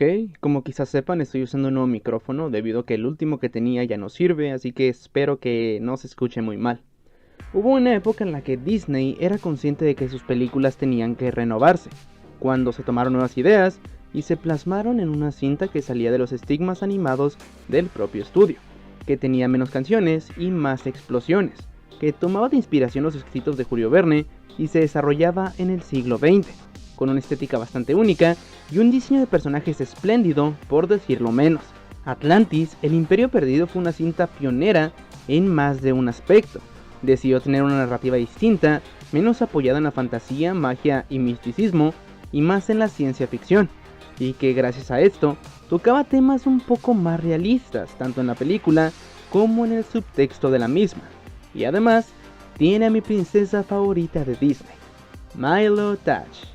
Ok, como quizás sepan, estoy usando un nuevo micrófono debido a que el último que tenía ya no sirve, así que espero que no se escuche muy mal. Hubo una época en la que Disney era consciente de que sus películas tenían que renovarse, cuando se tomaron nuevas ideas y se plasmaron en una cinta que salía de los estigmas animados del propio estudio, que tenía menos canciones y más explosiones, que tomaba de inspiración los escritos de Julio Verne y se desarrollaba en el siglo XX, con una estética bastante única y un diseño de personajes espléndido, por decirlo menos. Atlantis, el Imperio Perdido, fue una cinta pionera en más de un aspecto. Decidió tener una narrativa distinta, menos apoyada en la fantasía, magia y misticismo, y más en la ciencia ficción, y que gracias a esto tocaba temas un poco más realistas, tanto en la película como en el subtexto de la misma. Y además, tiene a mi princesa favorita de Disney, Milo Touch.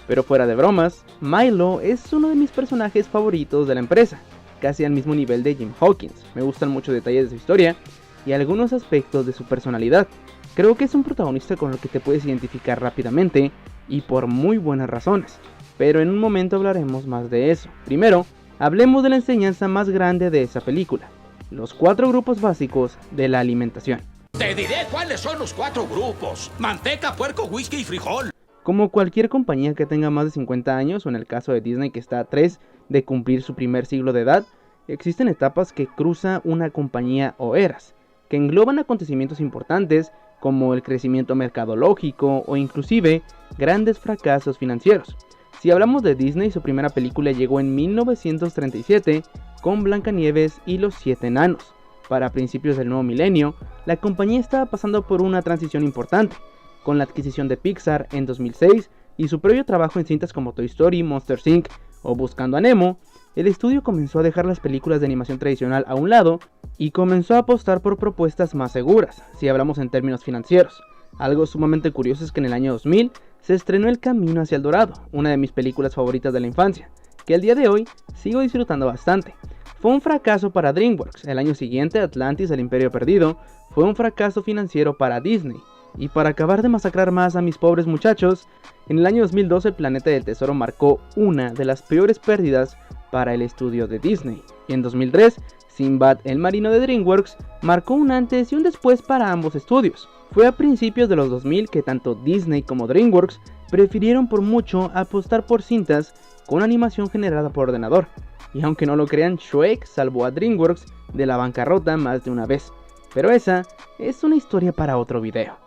Pero fuera de bromas, Milo es uno de mis personajes favoritos de la empresa, casi al mismo nivel de Jim Hawkins. Me gustan muchos detalles de su historia y algunos aspectos de su personalidad. Creo que es un protagonista con el que te puedes identificar rápidamente y por muy buenas razones, pero en un momento hablaremos más de eso. Primero, hablemos de la enseñanza más grande de esa película, los 4 grupos básicos de la alimentación. Te diré cuáles son los 4 grupos: manteca, puerco, whisky y frijol. Como cualquier compañía que tenga más de 50 años, o en el caso de Disney que está a 3 de cumplir su primer siglo de edad, existen etapas que cruza una compañía o eras, que engloban acontecimientos importantes como el crecimiento mercadológico o inclusive grandes fracasos financieros. Si hablamos de Disney, su primera película llegó en 1937 con Blancanieves y los 7 enanos. Para principios del nuevo milenio, la compañía estaba pasando por una transición importante, con la adquisición de Pixar en 2006 y su previo trabajo en cintas como Toy Story, Monsters Inc. o Buscando a Nemo. El estudio comenzó a dejar las películas de animación tradicional a un lado y comenzó a apostar por propuestas más seguras, si hablamos en términos financieros. Algo sumamente curioso es que en el año 2000 se estrenó El Camino hacia el Dorado, una de mis películas favoritas de la infancia, que al día de hoy sigo disfrutando bastante. Fue un fracaso para DreamWorks. El año siguiente, Atlantis, el Imperio Perdido, fue un fracaso financiero para Disney. Y para acabar de masacrar más a mis pobres muchachos, en el año 2012 el Planeta del Tesoro marcó una de las peores pérdidas para el estudio de Disney. Y en 2003, Sinbad el Marino de DreamWorks marcó un antes y un después para ambos estudios. Fue a principios de los 2000 que tanto Disney como DreamWorks prefirieron por mucho apostar por cintas con animación generada por ordenador. Y aunque no lo crean, Shrek salvó a DreamWorks de la bancarrota más de una vez. Pero esa es una historia para otro video.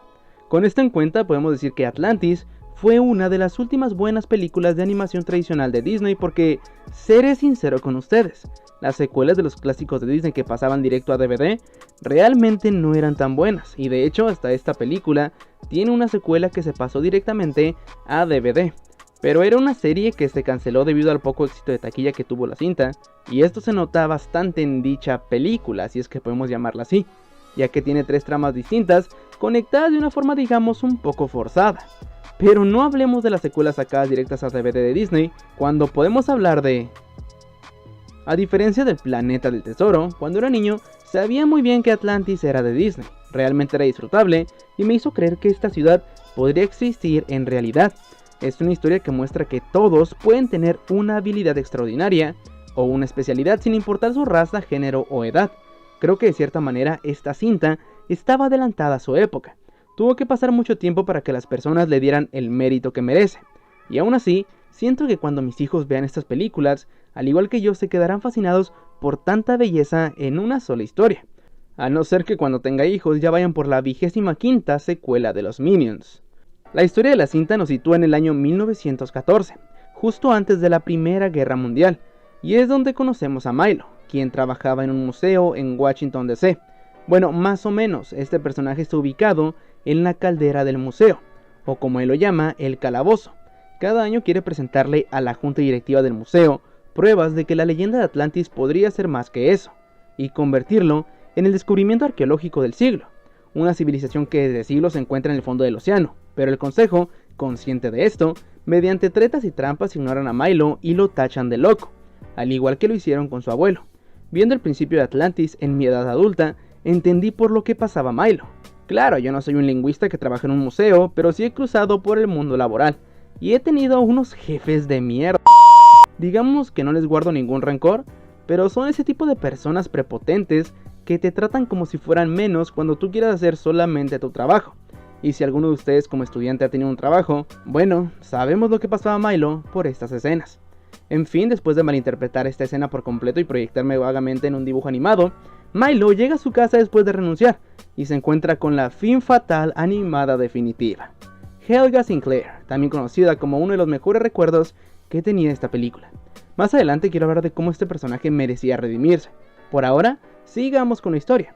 Con esto en cuenta podemos decir que Atlantis fue una de las últimas buenas películas de animación tradicional de Disney porque, seré sincero con ustedes, las secuelas de los clásicos de Disney que pasaban directo a DVD realmente no eran tan buenas, y de hecho hasta esta película tiene una secuela que se pasó directamente a DVD. Pero era una serie que se canceló debido al poco éxito de taquilla que tuvo la cinta, y esto se nota bastante en dicha película, si es que podemos llamarla así, ya que tiene 3 tramas distintas, conectadas de una forma digamos un poco forzada. Pero no hablemos de las secuelas sacadas directas a DVD de Disney, cuando podemos hablar de... A diferencia del Planeta del Tesoro, cuando era niño, sabía muy bien que Atlantis era de Disney, realmente era disfrutable, y me hizo creer que esta ciudad podría existir en realidad. Es una historia que muestra que todos pueden tener una habilidad extraordinaria, o una especialidad sin importar su raza, género o edad. Creo que de cierta manera esta cinta estaba adelantada a su época. Tuvo que pasar mucho tiempo para que las personas le dieran el mérito que merece. Y aún así, siento que cuando mis hijos vean estas películas, al igual que yo, se quedarán fascinados por tanta belleza en una sola historia. A no ser que cuando tenga hijos ya vayan por la 25ª secuela de los Minions. La historia de la cinta nos sitúa en el año 1914, justo antes de la Primera Guerra Mundial, y es donde conocemos a Milo, quien trabajaba en un museo en Washington DC. Bueno, más o menos, este personaje está ubicado en la caldera del museo, o como él lo llama, el calabozo. Cada año quiere presentarle a la junta directiva del museo pruebas de que la leyenda de Atlantis podría ser más que eso, y convertirlo en el descubrimiento arqueológico del siglo, una civilización que desde siglos se encuentra en el fondo del océano. Pero el consejo, consciente de esto, mediante tretas y trampas ignoran a Milo y lo tachan de loco, al igual que lo hicieron con su abuelo. Viendo el principio de Atlantis en mi edad adulta, entendí por lo que pasaba Milo. Claro, yo no soy un lingüista que trabaja en un museo, pero sí he cruzado por el mundo laboral, y he tenido unos jefes de mierda. Digamos que no les guardo ningún rencor, pero son ese tipo de personas prepotentes que te tratan como si fueran menos cuando tú quieras hacer solamente tu trabajo. Y si alguno de ustedes como estudiante ha tenido un trabajo, bueno, sabemos lo que pasaba a Milo por estas escenas. En fin, después de malinterpretar esta escena por completo y proyectarme vagamente en un dibujo animado, Milo llega a su casa después de renunciar y se encuentra con la fin fatal animada definitiva. Helga Sinclair, también conocida como uno de los mejores recuerdos que tenía esta película. Más adelante quiero hablar de cómo este personaje merecía redimirse. Por ahora, sigamos con la historia.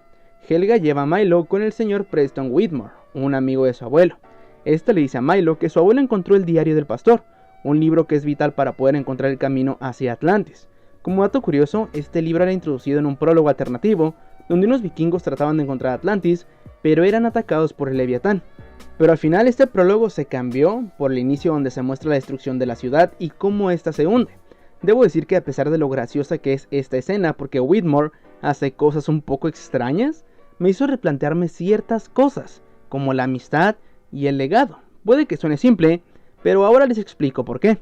Helga lleva a Milo con el señor Preston Whitmore, un amigo de su abuelo. Este le dice a Milo que su abuelo encontró el diario del pastor, un libro que es vital para poder encontrar el camino hacia Atlantis. Como dato curioso, este libro era introducido en un prólogo alternativo, donde unos vikingos trataban de encontrar Atlantis, pero eran atacados por el Leviatán. Pero al final este prólogo se cambió por el inicio donde se muestra la destrucción de la ciudad y cómo ésta se hunde. Debo decir que a pesar de lo graciosa que es esta escena, porque Whitmore hace cosas un poco extrañas, me hizo replantearme ciertas cosas, como la amistad y el legado. Puede que suene simple, pero ahora les explico por qué.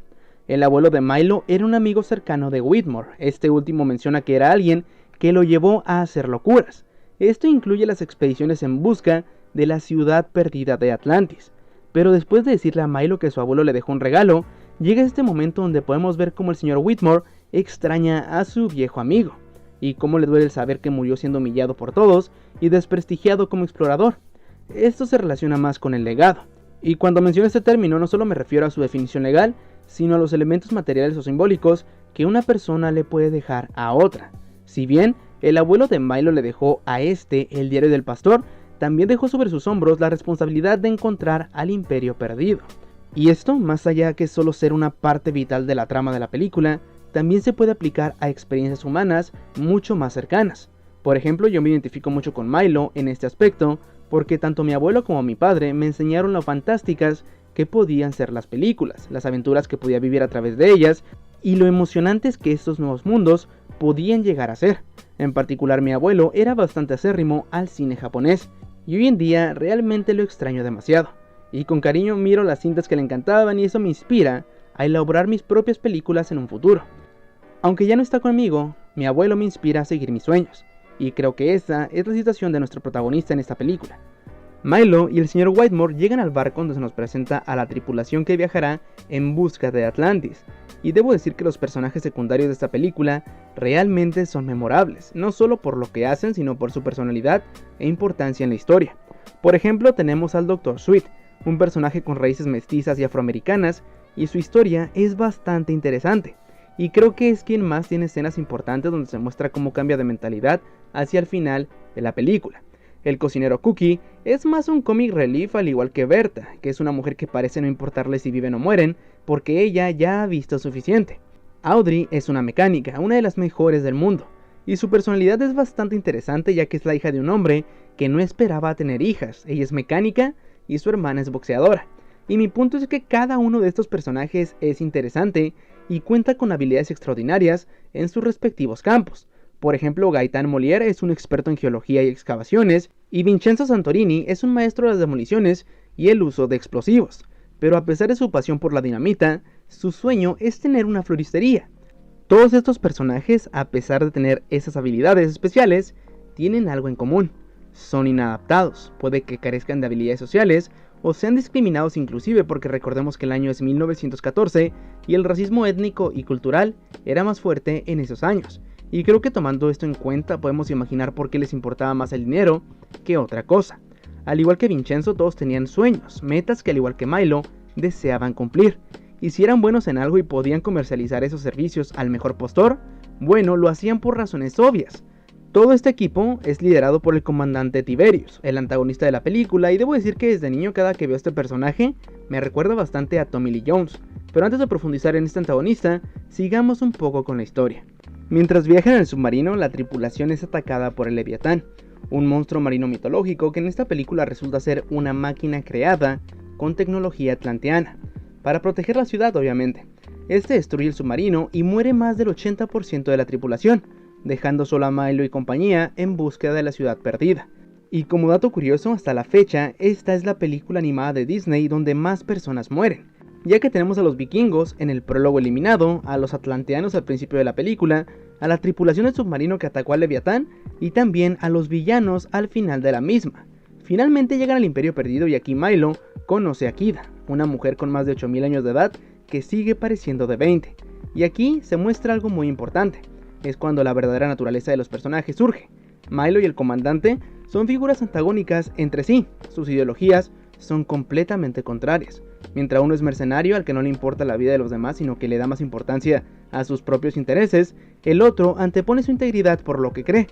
El abuelo de Milo era un amigo cercano de Whitmore. Este último menciona que era alguien que lo llevó a hacer locuras. Esto incluye las expediciones en busca de la ciudad perdida de Atlantis. Pero después de decirle a Milo que su abuelo le dejó un regalo, llega este momento donde podemos ver cómo el señor Whitmore extraña a su viejo amigo, y cómo le duele el saber que murió siendo humillado por todos y desprestigiado como explorador. Esto se relaciona más con el legado, y cuando menciono este término no solo me refiero a su definición legal, sino a los elementos materiales o simbólicos que una persona le puede dejar a otra. Si bien el abuelo de Milo le dejó a este el diario del pastor, también dejó sobre sus hombros la responsabilidad de encontrar al imperio perdido. Y esto, más allá que solo ser una parte vital de la trama de la película, también se puede aplicar a experiencias humanas mucho más cercanas. Por ejemplo, yo me identifico mucho con Milo en este aspecto, porque tanto mi abuelo como mi padre me enseñaron lo fantásticas que podían ser las películas, las aventuras que podía vivir a través de ellas, y lo emocionantes que estos nuevos mundos podían llegar a ser. En particular, mi abuelo era bastante acérrimo al cine japonés, y hoy en día realmente lo extraño demasiado. Y con cariño miro las cintas que le encantaban y eso me inspira a elaborar mis propias películas en un futuro. Aunque ya no está conmigo, mi abuelo me inspira a seguir mis sueños, y creo que esa es la situación de nuestro protagonista en esta película. Milo y el señor Whitmore llegan al barco donde se nos presenta a la tripulación que viajará en busca de Atlantis, y debo decir que los personajes secundarios de esta película realmente son memorables, no solo por lo que hacen, sino por su personalidad e importancia en la historia. Por ejemplo, tenemos al Dr. Sweet, un personaje con raíces mestizas y afroamericanas, y su historia es bastante interesante, y creo que es quien más tiene escenas importantes donde se muestra cómo cambia de mentalidad hacia el final de la película. El cocinero Cookie es más un comic relief al igual que Berta, que es una mujer que parece no importarle si viven o mueren, porque ella ya ha visto suficiente. Audrey es una mecánica, una de las mejores del mundo, y su personalidad es bastante interesante ya que es la hija de un hombre que no esperaba tener hijas. Ella es mecánica y su hermana es boxeadora. Y mi punto es que cada uno de estos personajes es interesante y cuenta con habilidades extraordinarias en sus respectivos campos. Por ejemplo, Gaitán Molière es un experto en geología y excavaciones, y Vincenzo Santorini es un maestro de las demoliciones y el uso de explosivos. Pero a pesar de su pasión por la dinamita, su sueño es tener una floristería. Todos estos personajes, a pesar de tener esas habilidades especiales, tienen algo en común. Son inadaptados, puede que carezcan de habilidades sociales, o sean discriminados inclusive porque recordemos que el año es 1914 y el racismo étnico y cultural era más fuerte en esos años. Y creo que tomando esto en cuenta podemos imaginar por qué les importaba más el dinero que otra cosa. Al igual que Vincenzo, todos tenían sueños, metas que al igual que Milo, deseaban cumplir. Y si eran buenos en algo y podían comercializar esos servicios al mejor postor, bueno, lo hacían por razones obvias. Todo este equipo es liderado por el comandante Tiberius, el antagonista de la película, y debo decir que desde niño cada que veo este personaje me recuerda bastante a Tommy Lee Jones. Pero antes de profundizar en este antagonista, sigamos un poco con la historia. Mientras viajan en el submarino, la tripulación es atacada por el Leviatán, un monstruo marino mitológico que en esta película resulta ser una máquina creada con tecnología atlanteana, para proteger la ciudad obviamente. Este destruye el submarino y muere más del 80% de la tripulación, dejando solo a Milo y compañía en búsqueda de la ciudad perdida. Y como dato curioso, hasta la fecha, esta es la película animada de Disney donde más personas mueren. ya que tenemos a los vikingos en el prólogo eliminado, a los atlanteanos al principio de la película, a la tripulación del submarino que atacó al Leviatán y también a los villanos al final de la misma. Finalmente llegan al Imperio Perdido y aquí Milo conoce a Kida, una mujer con más de 8000 años de edad que sigue pareciendo de 20. Y aquí se muestra algo muy importante, es cuando la verdadera naturaleza de los personajes surge. Milo y el comandante son figuras antagónicas entre sí, sus ideologías son completamente contrarias. Mientras uno es mercenario al que no le importa la vida de los demás sino que le da más importancia a sus propios intereses, el otro antepone su integridad por lo que cree.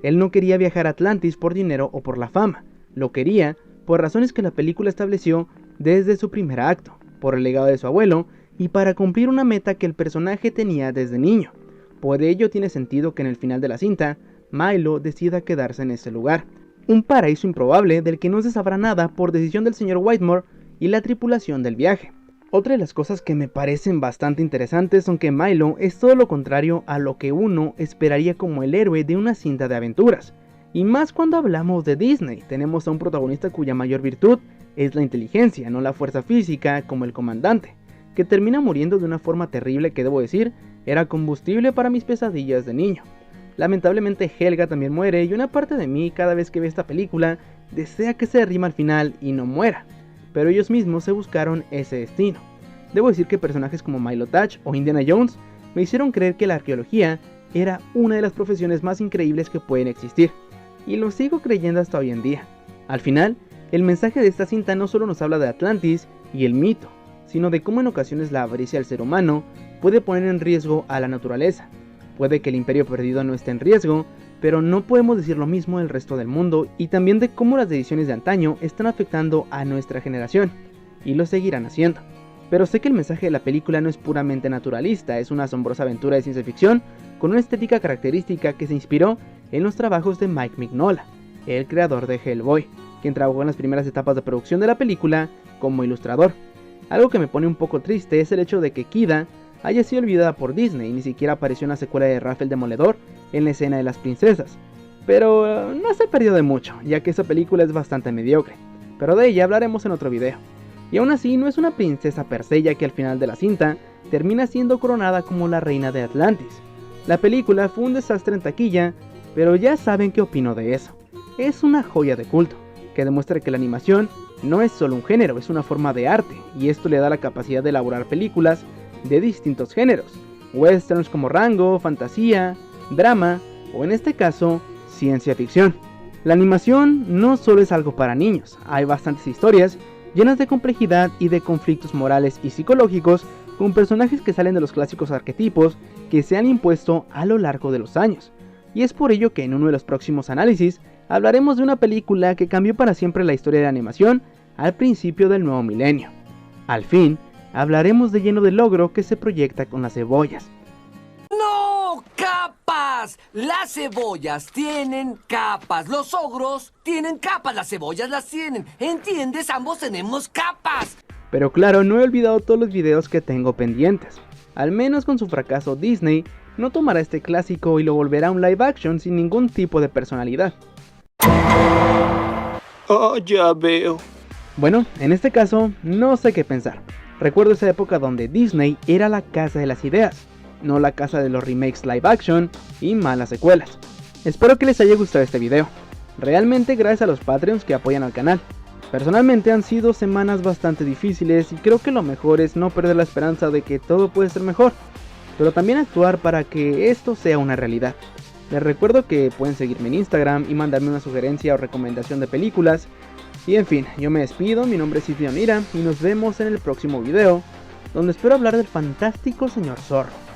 Él no quería viajar a Atlantis por dinero o por la fama, lo quería por razones que la película estableció desde su primer acto, por el legado de su abuelo y para cumplir una meta que el personaje tenía desde niño. Por ello tiene sentido que en el final de la cinta, Milo decida quedarse en ese lugar, un paraíso improbable del que no se sabrá nada por decisión del señor Whitmore y la tripulación del viaje. Otra de las cosas que me parecen bastante interesantes son que Milo es todo lo contrario a lo que uno esperaría como el héroe de una cinta de aventuras. Y más cuando hablamos de Disney, tenemos a un protagonista cuya mayor virtud es la inteligencia, no la fuerza física como el comandante, que termina muriendo de una forma terrible que debo decir, era combustible para mis pesadillas de niño. Lamentablemente Helga también muere y una parte de mí cada vez que ve esta película desea que se derrima al final y no muera, pero ellos mismos se buscaron ese destino. Debo decir que personajes como Milo Touch o Indiana Jones me hicieron creer que la arqueología era una de las profesiones más increíbles que pueden existir, y lo sigo creyendo hasta hoy en día. Al final, el mensaje de esta cinta no solo nos habla de Atlantis y el mito, sino de cómo en ocasiones la avaricia del ser humano puede poner en riesgo a la naturaleza. Puede que el Imperio Perdido no esté en riesgo, pero no podemos decir lo mismo del resto del mundo, y también de cómo las decisiones de antaño están afectando a nuestra generación, y lo seguirán haciendo. Pero sé que el mensaje de la película no es puramente naturalista, es una asombrosa aventura de ciencia ficción con una estética característica que se inspiró en los trabajos de Mike Mignola, el creador de Hellboy, quien trabajó en las primeras etapas de producción de la película como ilustrador. Algo que me pone un poco triste es el hecho de que Kida haya sido olvidada por Disney y ni siquiera apareció en la secuela de Raph el Demoledor en la escena de las princesas. Pero no se perdió de mucho, ya que esa película es bastante mediocre, pero de ella hablaremos en otro video. Y aún así no es una princesa per se, ya que al final de la cinta termina siendo coronada como la reina de Atlantis. La película fue un desastre en taquilla, pero ya saben qué opino de eso. Es una joya de culto, que demuestra que la animación no es solo un género, es una forma de arte, y esto le da la capacidad de elaborar películas de distintos géneros, westerns como Rango, fantasía, drama o en este caso, ciencia ficción. La animación no solo es algo para niños, hay bastantes historias llenas de complejidad y de conflictos morales y psicológicos con personajes que salen de los clásicos arquetipos que se han impuesto a lo largo de los años. Y es por ello que en uno de los próximos análisis hablaremos de una película que cambió para siempre la historia de la animación al principio del nuevo milenio. Al fin, hablaremos de lleno del logro que se proyecta con las cebollas. ¡No! ¡Capas! Las cebollas tienen capas. Los ogros tienen capas. Las cebollas las tienen. ¿Entiendes? Ambos tenemos capas. Pero claro, no he olvidado todos los videos que tengo pendientes. Al menos con su fracaso, Disney no tomará este clásico y lo volverá a un live action sin ningún tipo de personalidad. Oh, ya veo. Bueno, en este caso, no sé qué pensar. Recuerdo esa época donde Disney era la casa de las ideas, no la casa de los remakes live action y malas secuelas. Espero que les haya gustado este video. Realmente gracias a los Patreons que apoyan al canal. Personalmente han sido semanas bastante difíciles y creo que lo mejor es no perder la esperanza de que todo puede ser mejor, pero también actuar para que esto sea una realidad. Les recuerdo que pueden seguirme en Instagram y mandarme una sugerencia o recomendación de películas. Y en fin, yo me despido, mi nombre es Sitio Mira y nos vemos en el próximo video, donde espero hablar del fantástico señor Zorro.